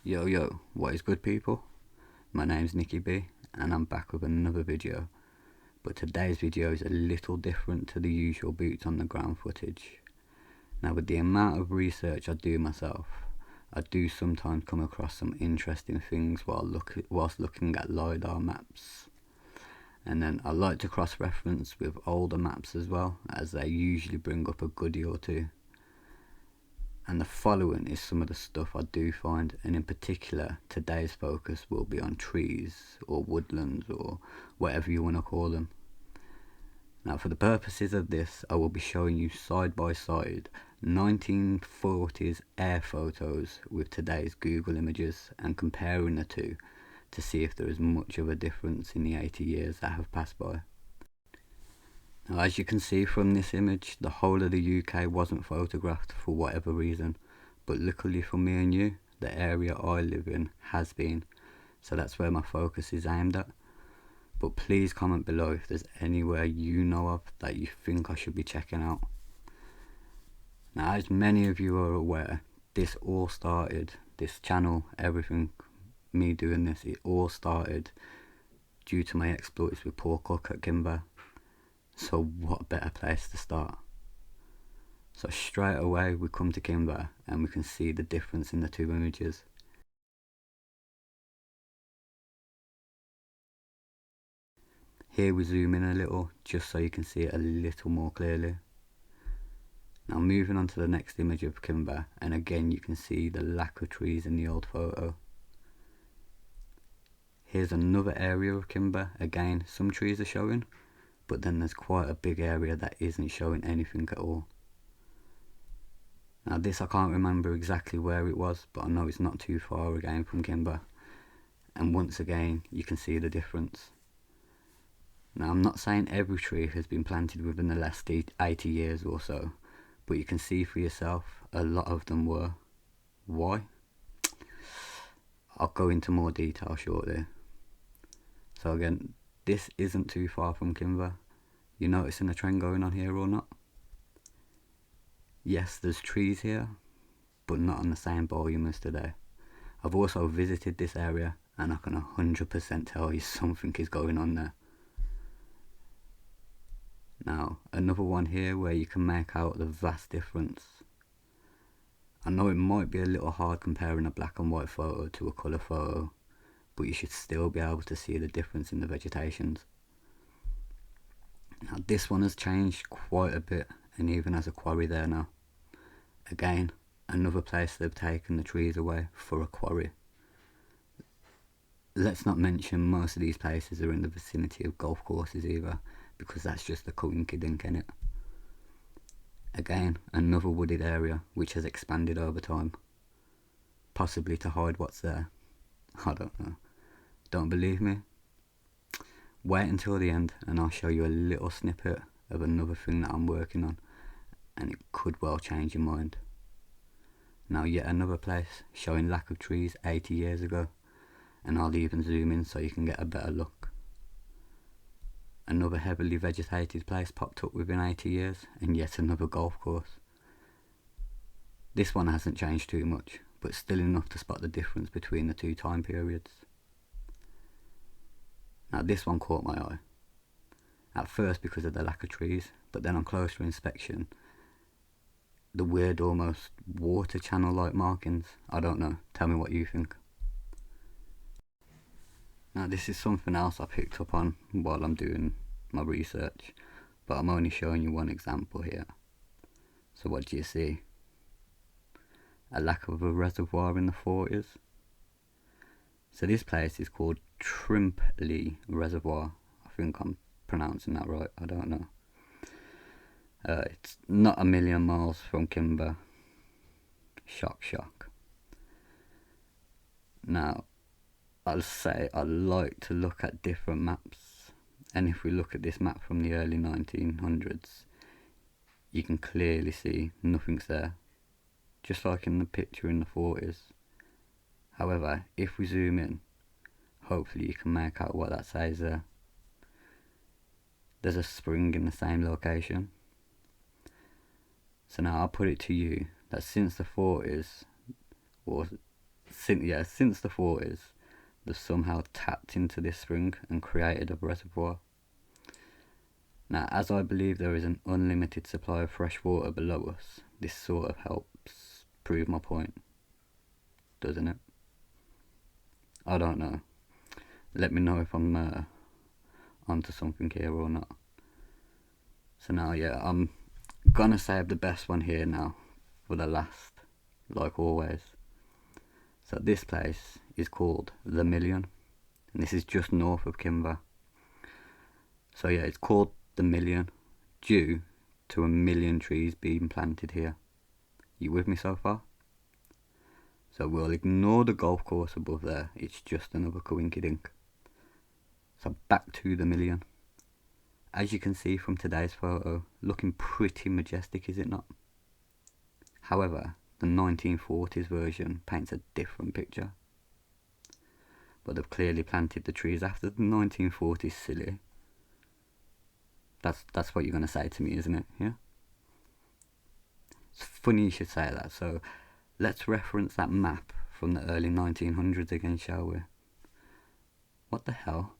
Yo yo, what is good people? My name's Nicky B and I'm back with another video, but today's video is a little different to the usual boots on the ground footage. Now with the amount of research I do myself, I do sometimes come across some interesting things whilst looking at LiDAR maps. And then I like to cross-reference with older maps as well, as they usually bring up a goodie or two. And the following is some of the stuff I do find, and in particular today's focus will be on trees or woodlands or whatever you want to call them. Now for the purposes of this, I will be showing you side by side 1940s air photos with today's Google images and comparing the two to see if there is much of a difference in the 80 years that have passed by. Now, as you can see from this image, the whole of the UK wasn't photographed for whatever reason, but luckily for me and you, the area I live in has been, so that's where my focus is aimed at. But please comment below if there's anywhere you know of that you think I should be checking out. Now, as many of you are aware, this channel, everything, me doing this, it all started due to my exploits with Poor Cook at Kimber. So what better place to start? So straight away we come to Kimber and we can see the difference in the two images. Here we zoom in a little just so you can see it a little more clearly. Now moving on to the next image of Kimber, and again you can see the lack of trees in the old photo. Here's another area of Kimber, again some trees are showing, but then there's quite a big area that isn't showing anything at all. Now this I can't remember exactly where it was, but I know it's not too far again from Kimber, and once again you can see the difference. Now I'm not saying every tree has been planted within the last 80 years or so, but you can see for yourself a lot of them were. Why? I'll go into more detail shortly. So again, this isn't too far from Kimber. You noticing a trend going on here or not? Yes, there's trees here, but not on the same volume as today. I've also visited this area and I can 100% tell you something is going on there. Now, another one here where you can make out the vast difference. I know it might be a little hard comparing a black and white photo to a colour photo, but you should still be able to see the difference in the vegetations. Now this one has changed quite a bit and even has a quarry there now. Again, another place they've taken the trees away for a quarry. Let's not mention most of these places are in the vicinity of golf courses either, because that's just a coinkydink in it. Again, another wooded area which has expanded over time, possibly to hide what's there. I don't know. Don't believe me? Wait until the end and I'll show you a little snippet of another thing that I'm working on, and it could well change your mind. Now yet another place showing lack of trees 80 years ago, and I'll even zoom in so you can get a better look. Another heavily vegetated place popped up within 80 years, and yet another golf course. This one hasn't changed too much, but still enough to spot the difference between the two time periods. Now this one caught my eye, at first because of the lack of trees, but then on closer inspection, the weird almost water channel like markings. I don't know, tell me what you think. Now this is something else I picked up on while I'm doing my research, but I'm only showing you one example here. So what do you see? A lack of a reservoir in the 40s. So this place is called Trimpley Reservoir. I think I'm pronouncing that right, I don't know. It's not a million miles from Kimber. Shock. Now, I'll say I like to look at different maps, and if we look at this map from the early 1900s, you can clearly see nothing's there, just like in the picture in the 40s. However, if we zoom in, hopefully you can make out what that says there. There's a spring in the same location. So now I'll put it to you that since the 40s, or since the 40s, they've somehow tapped into this spring and created a reservoir. Now, as I believe there is an unlimited supply of fresh water below us, this sort of helps prove my point, doesn't it? I don't know. Let me know if I'm onto something here or not. So now, yeah, I'm gonna save the best one here now for the last, like always. So this place is called The Million, and this is just north of Kimber. So yeah, it's called The Million due to 1,000,000 trees being planted here. You with me so far? So we'll ignore the golf course above there, it's just another coinkydink. So back to The Million. As you can see from today's photo, looking pretty majestic, is it not? However, the 1940s version paints a different picture. But they've clearly planted the trees after the 1940s, silly. That's what you're going to say to me, isn't it? Yeah? It's funny you should say that, so let's reference that map from the early 1900s again, shall we? What the hell?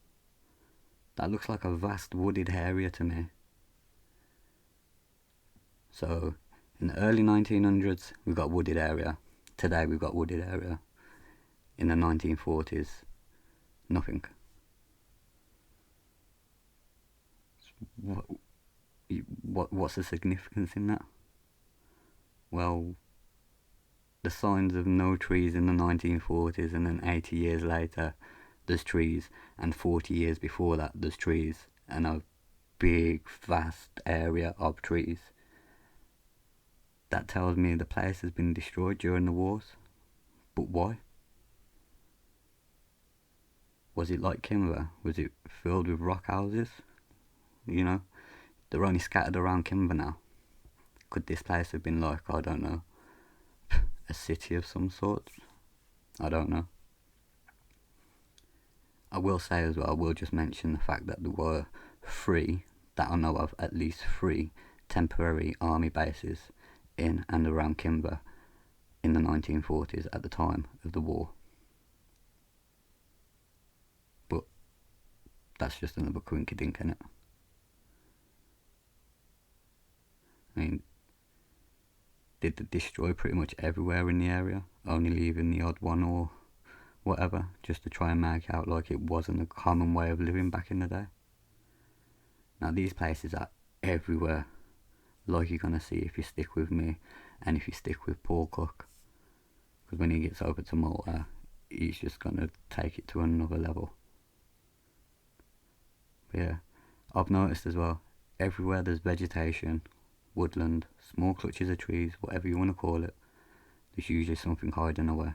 That looks like a vast wooded area to me. So, in the early 1900s, we've got wooded area. Today, we've got wooded area. In the 1940s, nothing. What's the significance in that? Well, the signs of no trees in the 1940s, and then 80 years later there's trees, and 40 years before that there's trees, and a big vast area of trees. That tells me the place has been destroyed during the wars. But why? Was it like Kimber? Was it filled with rock houses? You know, they're only scattered around Kimber now. Could this place have been like, I don't know, a city of some sort? I don't know. I will say as well, I will just mention the fact that there were that I know of, at least 3 temporary army bases in and around Kimber in the 1940s at the time of the war. But that's just another coinkydink, innit? I mean, did they destroy pretty much everywhere in the area, only leaving the odd one or whatever, just to try and make out like it wasn't a common way of living back in the day? Now these places are everywhere, like you're gonna see if you stick with me and if you stick with Paul Cook, because when he gets over to Malta, he's just gonna take it to another level. But yeah, I've noticed as well, everywhere there's vegetation, woodland, small clutches of trees, whatever you want to call it, there's usually something hiding away.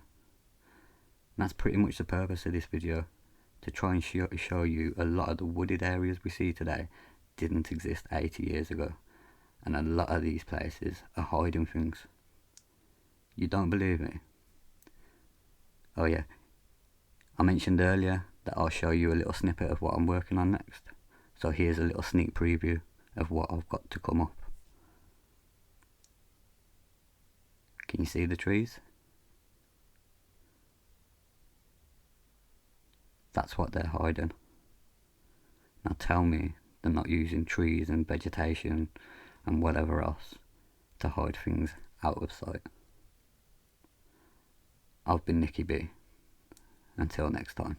And that's pretty much the purpose of this video, to try and show you a lot of the wooded areas we see today didn't exist 80 years ago, and a lot of these places are hiding things. You don't believe me? Oh yeah, I mentioned earlier that I'll show you a little snippet of what I'm working on next, so here's a little sneak preview of what I've got to come up. Can you see the trees? That's what they're hiding. Now tell me they're not using trees and vegetation and whatever else to hide things out of sight. I've been Nicky B. Until next time.